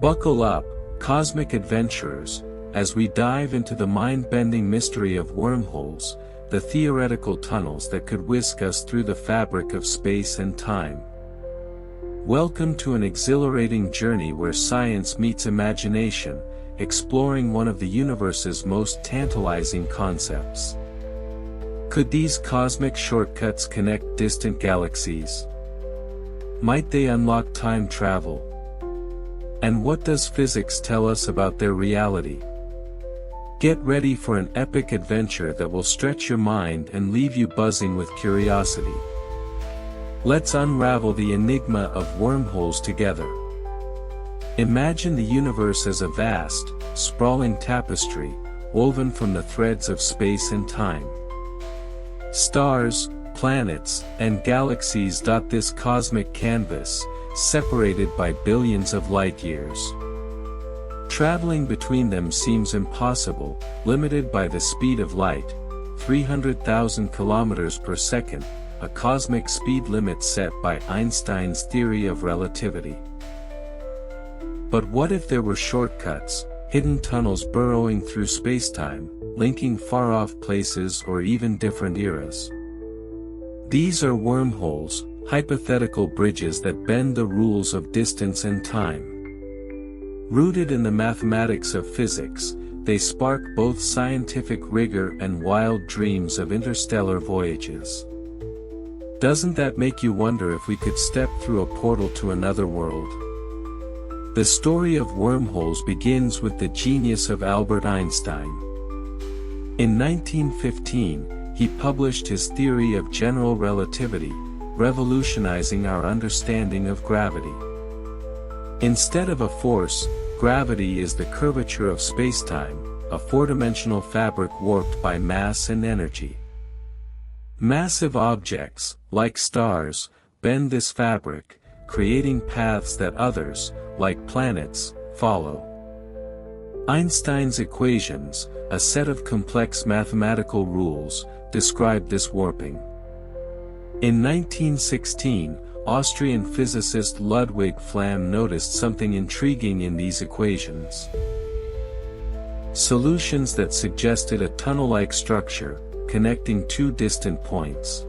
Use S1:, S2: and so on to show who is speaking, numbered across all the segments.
S1: Buckle up, cosmic adventurers, as we dive into the mind-bending mystery of wormholes, the theoretical tunnels that could whisk us through the fabric of space and time. Welcome to an exhilarating journey where science meets imagination, exploring one of the universe's most tantalizing concepts. Could these cosmic shortcuts connect distant galaxies? Might they unlock time travel? And what does physics tell us about their reality? Get ready for an epic adventure that will stretch your mind and leave you buzzing with curiosity. Let's unravel the enigma of wormholes together. Imagine the universe as a vast, sprawling tapestry, woven from the threads of space and time. Stars, planets, and galaxies dot this cosmic canvas, separated by billions of light-years. Traveling between them seems impossible, limited by the speed of light, 300,000 kilometers per second, a cosmic speed limit set by Einstein's theory of relativity. But what if there were shortcuts, hidden tunnels burrowing through spacetime, linking far-off places or even different eras? These are wormholes, hypothetical bridges that bend the rules of distance and time. Rooted in the mathematics of physics, they spark both scientific rigor and wild dreams of interstellar voyages. Doesn't that make you wonder if we could step through a portal to another world? The story of wormholes begins with the genius of Albert Einstein. In 1915, he published his theory of general relativity, revolutionizing our understanding of gravity. Instead of a force, gravity is the curvature of spacetime, a four-dimensional fabric warped by mass and energy. Massive objects, like stars, bend this fabric, creating paths that others, like planets, follow. Einstein's equations, a set of complex mathematical rules, describe this warping. In 1916, Austrian physicist Ludwig Flamm noticed something intriguing in these equations. Solutions that suggested a tunnel-like structure, connecting two distant points.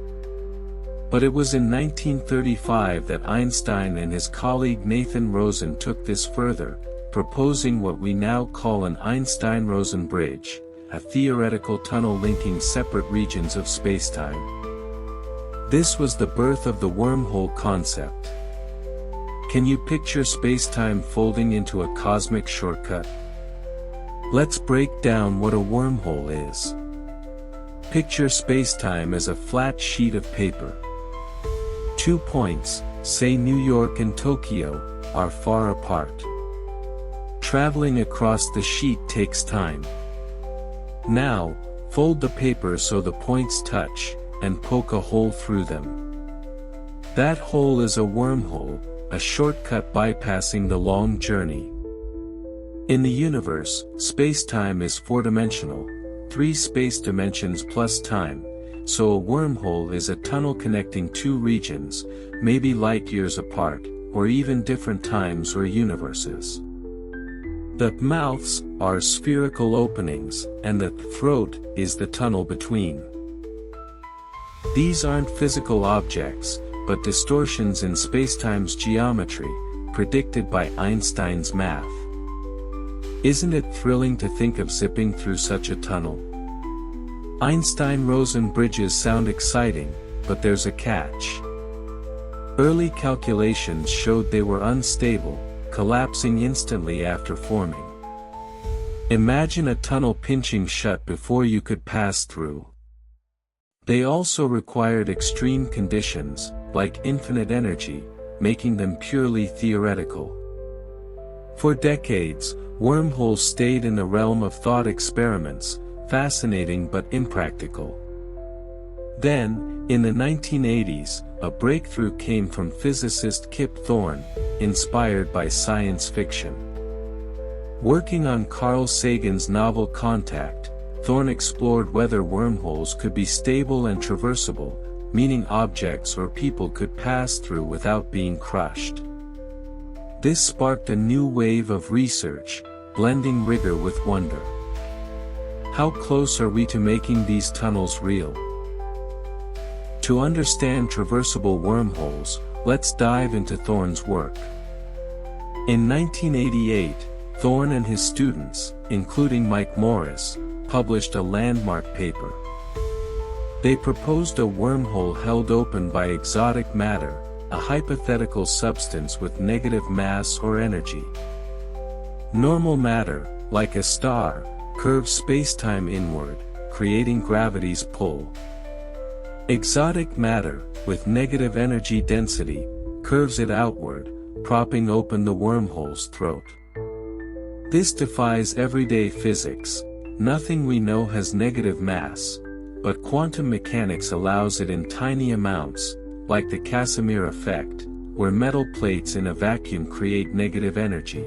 S1: But it was in 1935 that Einstein and his colleague Nathan Rosen took this further, proposing what we now call an Einstein-Rosen bridge, a theoretical tunnel linking separate regions of spacetime. This was the birth of the wormhole concept. Can you picture spacetime folding into a cosmic shortcut? Let's break down what a wormhole is. Picture spacetime as a flat sheet of paper. 2 points, say New York and Tokyo, are far apart. Traveling across the sheet takes time. Now, fold the paper so the points touch, and poke a hole through them. That hole is a wormhole, a shortcut bypassing the long journey. In the universe, spacetime is four-dimensional, 3 space dimensions plus time, so a wormhole is a tunnel connecting two regions, maybe light-years apart, or even different times or universes. The mouths are spherical openings, and the throat is the tunnel between. These aren't physical objects, but distortions in spacetime's geometry, predicted by Einstein's math. Isn't it thrilling to think of zipping through such a tunnel? Einstein-Rosen bridges sound exciting, but there's a catch. Early calculations showed they were unstable, collapsing instantly after forming. Imagine a tunnel pinching shut before you could pass through. They also required extreme conditions, like infinite energy, making them purely theoretical. For decades, wormholes stayed in the realm of thought experiments, fascinating but impractical. Then, in the 1980s, a breakthrough came from physicist Kip Thorne, inspired by science fiction. Working on Carl Sagan's novel Contact, Thorne explored whether wormholes could be stable and traversable, meaning objects or people could pass through without being crushed. This sparked a new wave of research, blending rigor with wonder. How close are we to making these tunnels real? To understand traversable wormholes, let's dive into Thorne's work. In 1988, Thorne and his students, including Mike Morris, published a landmark paper. They proposed a wormhole held open by exotic matter, a hypothetical substance with negative mass or energy. Normal matter, like a star, curves spacetime inward, creating gravity's pull. Exotic matter, with negative energy density, curves it outward, propping open the wormhole's throat. This defies everyday physics. Nothing we know has negative mass, but quantum mechanics allows it in tiny amounts, like the Casimir effect, where metal plates in a vacuum create negative energy.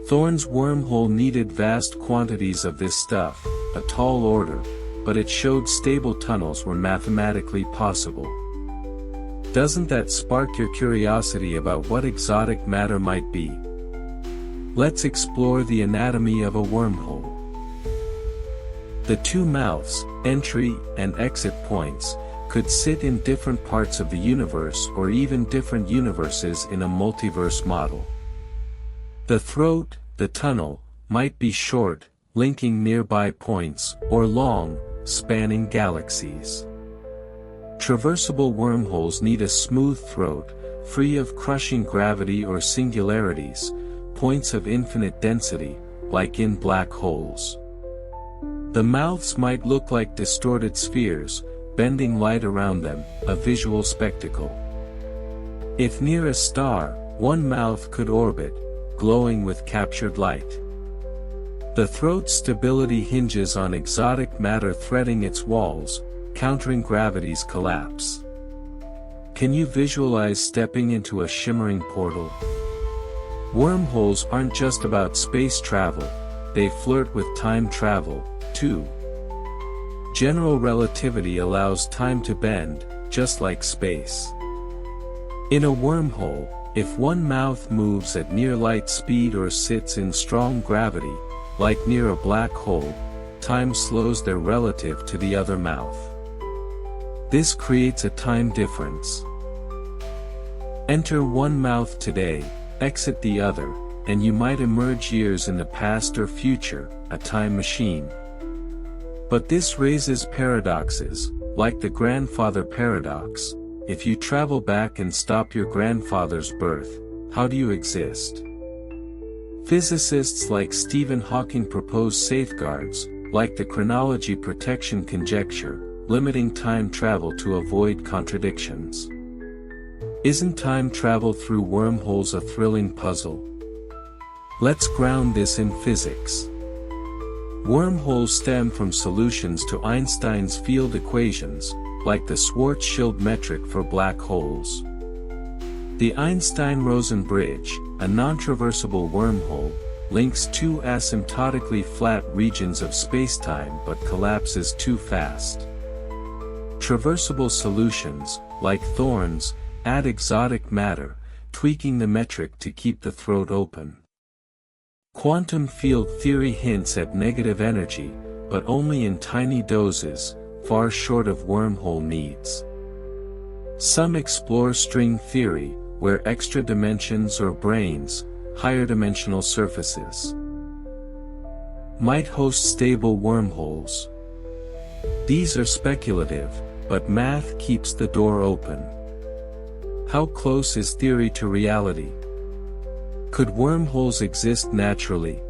S1: Thorne's wormhole needed vast quantities of this stuff, a tall order, but it showed stable tunnels were mathematically possible. Doesn't that spark your curiosity about what exotic matter might be? Let's explore the anatomy of a wormhole. The two mouths, entry and exit points, could sit in different parts of the universe or even different universes in a multiverse model. The throat, the tunnel, might be short, linking nearby points, or long, spanning galaxies. Traversable wormholes need a smooth throat, free of crushing gravity or singularities, points of infinite density, like in black holes. The mouths might look like distorted spheres, bending light around them, a visual spectacle. If near a star, one mouth could orbit, glowing with captured light. The throat's stability hinges on exotic matter threading its walls, countering gravity's collapse. Can you visualize stepping into a shimmering portal? Wormholes aren't just about space travel, they flirt with time travel, too. General relativity allows time to bend, just like space. In a wormhole, if one mouth moves at near light speed or sits in strong gravity, like near a black hole, time slows there relative to the other mouth. This creates a time difference. Enter one mouth today, exit the other, and you might emerge years in the past or future, a time machine. But this raises paradoxes, like the grandfather paradox. If you travel back and stop your grandfather's birth, how do you exist? Physicists like Stephen Hawking propose safeguards, like the chronology protection conjecture, limiting time travel to avoid contradictions. Isn't time travel through wormholes a thrilling puzzle? Let's ground this in physics. Wormholes stem from solutions to Einstein's field equations, like the Schwarzschild metric for black holes. The Einstein-Rosen bridge, a non-traversable wormhole, links two asymptotically flat regions of spacetime but collapses too fast. Traversable solutions, like Thorne's, add exotic matter, tweaking the metric to keep the throat open. Quantum field theory hints at negative energy, but only in tiny doses, far short of wormhole needs. Some explore string theory, where extra dimensions or branes, higher dimensional surfaces, might host stable wormholes. These are speculative, but math keeps the door open. How close is theory to reality? Could wormholes exist naturally?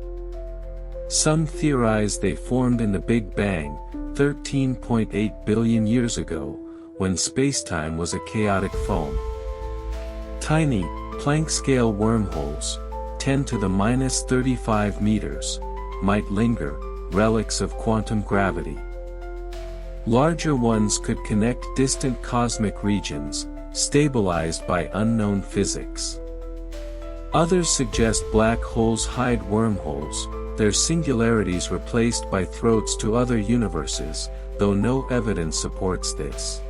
S1: Some theorize they formed in the Big Bang, 13.8 billion years ago, when spacetime was a chaotic foam. Tiny, Planck-scale wormholes, 10 to the minus 35 meters, might linger, relics of quantum gravity. Larger ones could connect distant cosmic regions, stabilized by unknown physics. Others suggest black holes hide wormholes, their singularities replaced by throats to other universes, though no evidence supports this.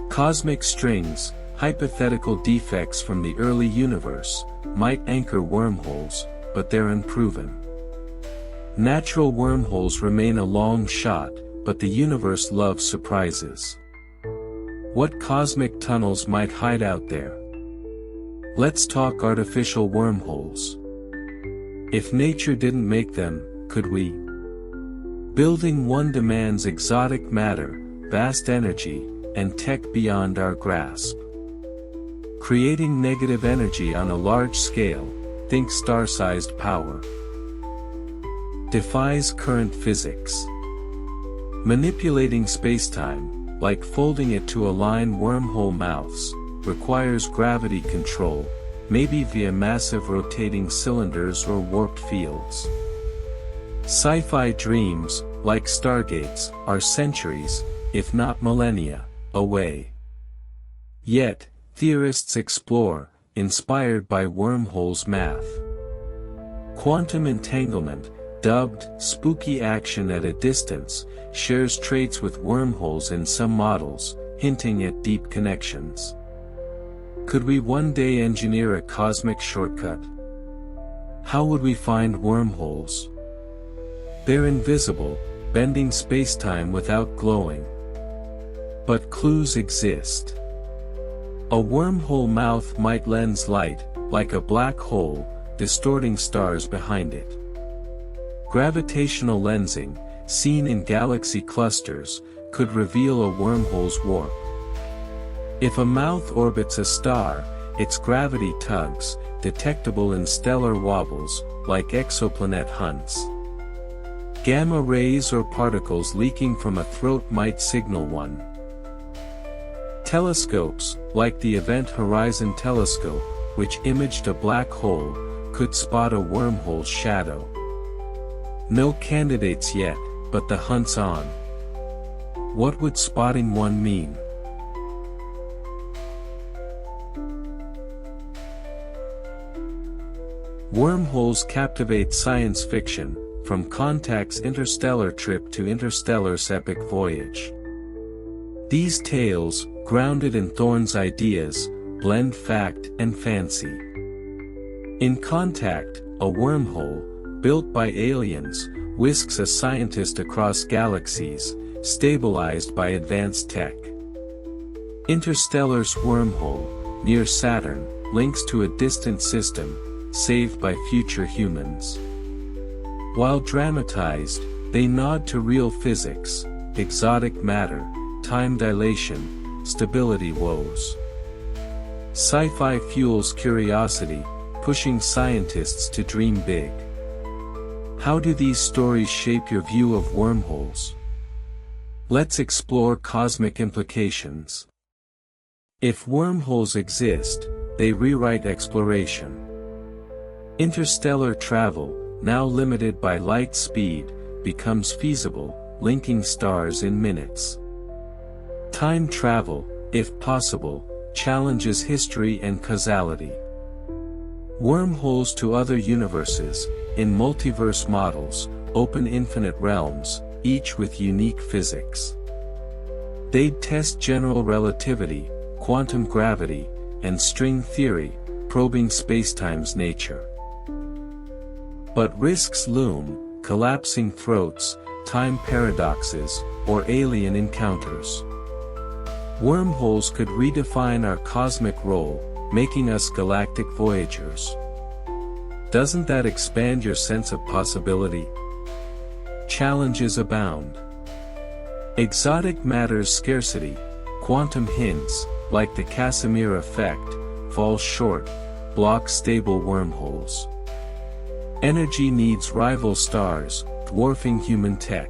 S1: Cosmic strings, Hypothetical defects from the early universe might anchor wormholes, but they're unproven. Natural wormholes remain a long shot, but the universe loves surprises. What cosmic tunnels might hide out there? Let's talk artificial wormholes. If nature didn't make them, could we? Building one demands exotic matter, vast energy, and tech beyond our grasp. Creating negative energy on a large scale, think star-sized power, defies current physics. Manipulating spacetime, like folding it to align wormhole mouths, requires gravity control, maybe via massive rotating cylinders or warped fields. Sci-fi dreams, like stargates, are centuries, if not millennia, away. Yet, theorists explore, inspired by wormholes math. Quantum entanglement, dubbed spooky action at a distance, shares traits with wormholes in some models, hinting at deep connections. Could we one day engineer a cosmic shortcut? How would we find wormholes? They're invisible, bending spacetime without glowing. But clues exist. A wormhole mouth might lens light, like a black hole, distorting stars behind it. Gravitational lensing, seen in galaxy clusters, could reveal a wormhole's warp. If a mouth orbits a star, its gravity tugs, detectable in stellar wobbles, like exoplanet hunts. Gamma rays or particles leaking from a throat might signal one. Telescopes, like the Event Horizon Telescope, which imaged a black hole, could spot a wormhole's shadow. No candidates yet, but the hunt's on. What would spotting one mean? Wormholes captivate science fiction, from Contact's interstellar trip to Interstellar's epic voyage. These tales, grounded in Thorne's ideas, blend fact and fancy. In Contact, a wormhole, built by aliens, whisks a scientist across galaxies, stabilized by advanced tech. Interstellar's wormhole, near Saturn, links to a distant system, saved by future humans. While dramatized, they nod to real physics, exotic matter, time dilation, stability woes. Sci-fi fuels curiosity, pushing scientists to dream big. How do these stories shape your view of wormholes? Let's explore cosmic implications. If wormholes exist, they rewrite exploration. Interstellar travel, now limited by light speed, becomes feasible, linking stars in minutes. Time travel, if possible, challenges history and causality. Wormholes to other universes, in multiverse models, open infinite realms, each with unique physics. They'd test general relativity, quantum gravity, and string theory, probing spacetime's nature. But risks loom, collapsing throats, time paradoxes, or alien encounters. Wormholes could redefine our cosmic role, making us galactic voyagers. Doesn't that expand your sense of possibility? Challenges abound. Exotic matter's scarcity, quantum hints, like the Casimir effect, fall short, block stable wormholes. Energy needs rival stars, dwarfing human tech.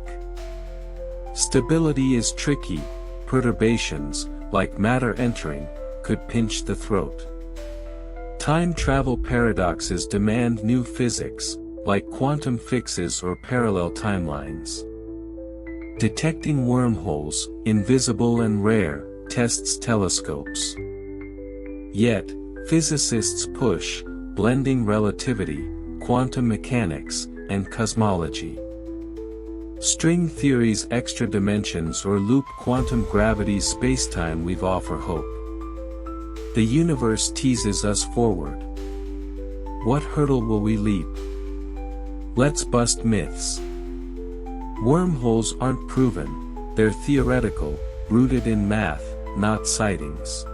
S1: Stability is tricky, perturbations, like matter entering, could pinch the throat. Time travel paradoxes demand new physics, like quantum fixes or parallel timelines. Detecting wormholes, invisible and rare, tests telescopes. Yet, physicists push, blending relativity, quantum mechanics, and cosmology. String theory's extra dimensions or loop quantum gravity's spacetime weave offer hope. The universe teases us forward. What hurdle will we leap? Let's bust myths. Wormholes aren't proven, they're theoretical, rooted in math, not sightings.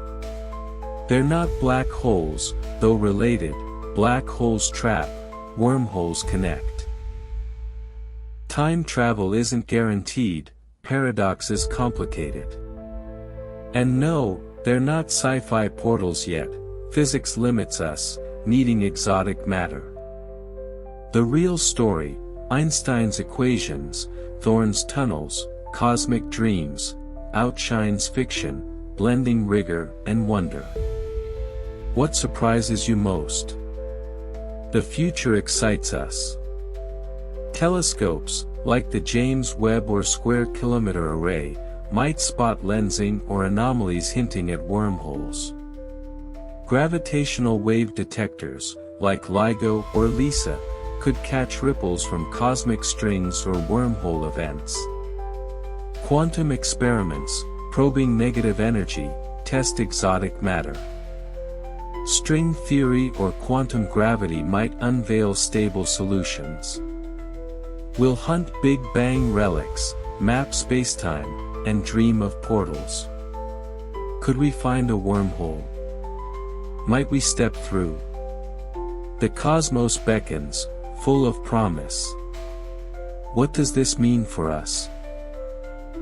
S1: They're not black holes, though related. Black holes trap, wormholes connect. Time travel isn't guaranteed, paradox is complicated. And no, they're not sci-fi portals yet, physics limits us, needing exotic matter. The real story, Einstein's equations, Thorne's tunnels, cosmic dreams, outshines fiction, blending rigor and wonder. What surprises you most? The future excites us. Telescopes, like the James Webb or Square Kilometre Array, might spot lensing or anomalies hinting at wormholes. Gravitational wave detectors, like LIGO or LISA, could catch ripples from cosmic strings or wormhole events. Quantum experiments, probing negative energy, test exotic matter. String theory or quantum gravity might unveil stable solutions. We'll hunt Big Bang relics, map spacetime, and dream of portals. Could we find a wormhole? Might we step through? The cosmos beckons, full of promise. What does this mean for us?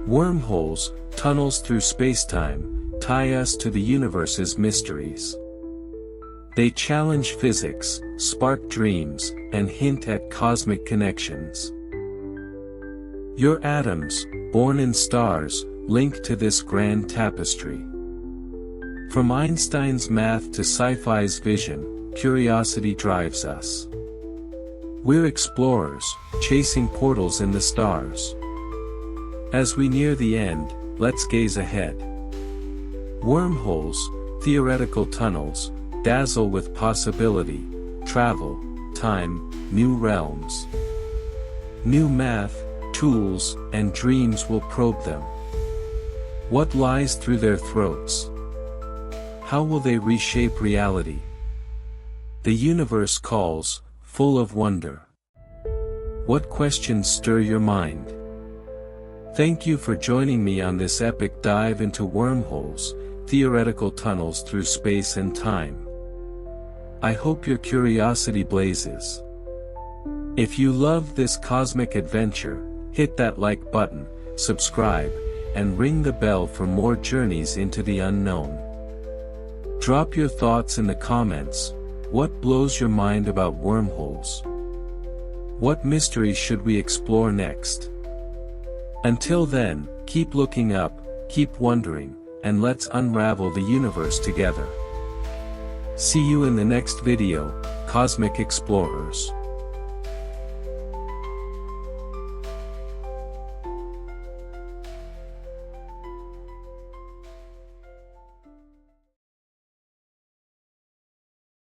S1: Wormholes, tunnels through spacetime, tie us to the universe's mysteries. They challenge physics, spark dreams, and hint at cosmic connections. Your atoms, born in stars, link to this grand tapestry. From Einstein's math to sci-fi's vision, curiosity drives us. We're explorers, chasing portals in the stars. As we near the end, let's gaze ahead. Wormholes, theoretical tunnels, dazzle with possibility, travel, time, new realms. New math, tools, and dreams will probe them. What lies through their throats? How will they reshape reality? The universe calls, full of wonder. What questions stir your mind? Thank you for joining me on this epic dive into wormholes, theoretical tunnels through space and time. I hope your curiosity blazes. If you love this cosmic adventure, hit that like button, subscribe, and ring the bell for more journeys into the unknown. Drop your thoughts in the comments. What blows your mind about wormholes? What mysteries should we explore next? Until then, keep looking up, keep wondering, and let's unravel the universe together. See you in the next video, Cosmic Explorers.